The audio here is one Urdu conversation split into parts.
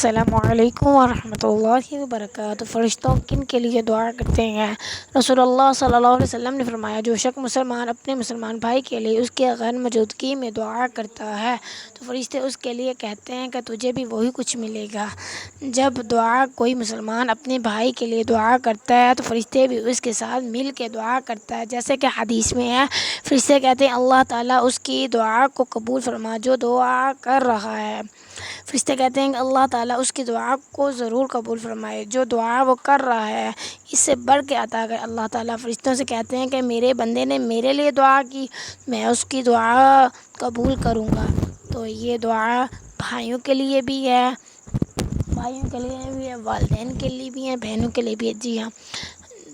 السلام علیکم ورحمۃ اللہ وبرکاتہ۔ فرشتوں کن کے لیے دعا کرتے ہیں؟ رسول اللہ صلی اللہ علیہ وسلم نے فرمایا، جو شخص مسلمان اپنے مسلمان بھائی کے لیے اس کے غیر موجودگی میں دعا کرتا ہے تو فرشتے اس کے لیے کہتے ہیں کہ تجھے بھی وہی کچھ ملے گا۔ جب کوئی مسلمان اپنے بھائی کے لیے دعا کرتا ہے تو فرشتے بھی اس کے ساتھ مل کے دعا کرتا ہے، جیسے کہ حدیث میں ہے، فرشتے کہتے ہیں اللہ تعالیٰ اس کی دعا کو قبول فرما جو دعا کر رہا ہے۔ فرشتے کہتے ہیں کہ اللہ تعالیٰ اس کی دعا کو ضرور قبول فرمائے جو دعا وہ کر رہا ہے۔ اس سے بڑھ کے عطا کر اللہ تعالیٰ فرشتوں سے کہتے ہیں کہ میرے بندے نے میرے لیے دعا کی، میں اس کی دعا قبول کروں گا۔ تو یہ دعا بھائیوں کے لیے بھی ہے، والدین کے لیے بھی ہے، بہنوں کے لیے بھی ہے۔ جی ہاں،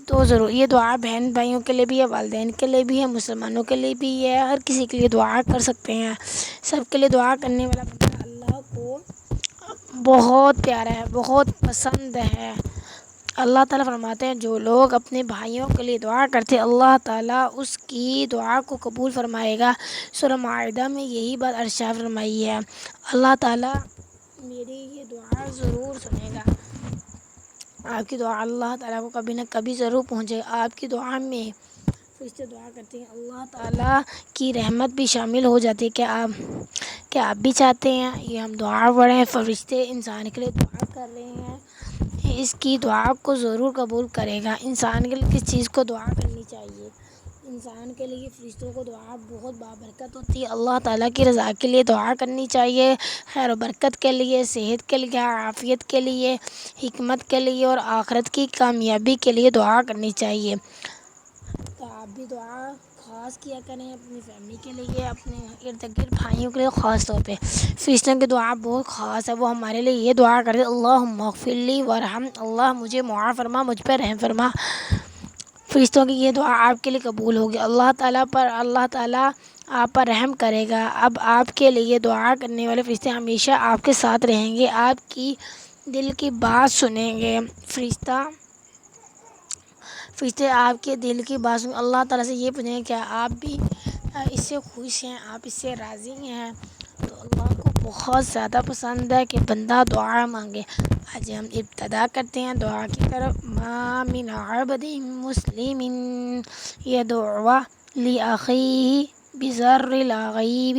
تو ضرور یہ دعا بہن بھائیوں کے لیے بھی ہے، والدین کے لیے بھی ہے، مسلمانوں کے لیے بھی ہے، ہر کسی کے لیے دعا کر سکتے ہیں۔ سب کے لیے دعا کرنے والا بندہ اللہ کو بہت پیارا ہے، بہت پسند ہے۔ اللہ تعالیٰ فرماتے ہیں جو لوگ اپنے بھائیوں کے لیے دعا کرتے ہیں اللہ تعالیٰ اس کی دعا کو قبول فرمائے گا۔ سورہ مائدہ میں یہی بات ارشاد فرمائی ہے، اللہ تعالیٰ میری یہ دعا ضرور سنے گا۔ آپ کی دعا اللہ تعالیٰ کو کبھی نہ کبھی ضرور پہنچے گا۔ آپ کی دعا میں فرشتے دعا کرتے ہیں، اللہ تعالیٰ کی رحمت بھی شامل ہو جاتی ہے۔ کیا آپ بھی چاہتے ہیں یہ ہم دعا پڑھیں؟ فرشتے انسان کے لیے دعا کر رہے ہیں، اس کی دعا کو ضرور قبول کرے گا۔ انسان کے لیے کس چیز کو دعا کرنی چاہیے؟ انسان کے لیے فرشتوں کو دعا بہت بابرکت ہوتی ہے۔ اللہ تعالیٰ کی رضا کے لیے دعا کرنی چاہیے، خیر و برکت کے لیے، صحت کے لیے، عافیت کے لیے، حکمت کے لیے اور آخرت کی کامیابی کے لیے دعا کرنی چاہیے۔ تو آپ بھی دعا خاص کیا کریں اپنی فیملی کے لیے، اپنے ارد گرد بھائیوں کے لیے خاص طور پہ۔ فرشتوں کی دعا بہت خاص ہے، وہ ہمارے لیے یہ دعا کرتے ہیں اللہم اغفر لی وارحم، اللہ مجھے معاف فرما، مجھ پہ رحم فرما۔ فرشتوں کی یہ دعا آپ کے لیے قبول ہوگی، اللہ تعالیٰ آپ پر رحم کرے گا۔ اب آپ کے لیے دعا کرنے والے فرشتے ہمیشہ آپ کے ساتھ رہیں گے، آپ کی دل کی بات سنیں گے۔ فرشتے آپ کے دل کی بات سنیں، اللہ تعالیٰ سے یہ پوچھیں گے کیا آپ بھی اس سے خوش ہیں، آپ اس سے راضی ہیں؟ تو اللہ کو بہت زیادہ پسند ہے کہ بندہ دعا مانگے۔ آج ہم ابتدا کرتے ہیں دعا کی طرف۔ ما من عبد مسلم یدعو لأخیہ بزر الغیب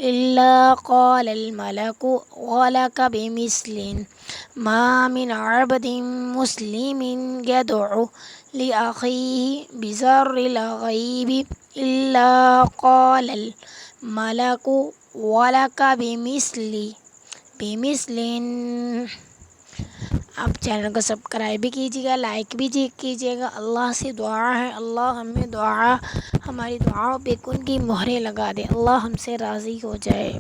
الا قال الملک ولک بمثل۔ ما من عبد مسلم یدعو لأخیہ بزر الغیب الا قال الملک ولک بمثل۔ آپ چینل کو سبسکرائب بھی کیجیے گا، لائک بھی کیجیے گا۔ اللہ سے دعا ہے اللہ ہماری دعاؤں پہ کن کی مہریں لگا دے، اللہ ہم سے راضی ہو جائے۔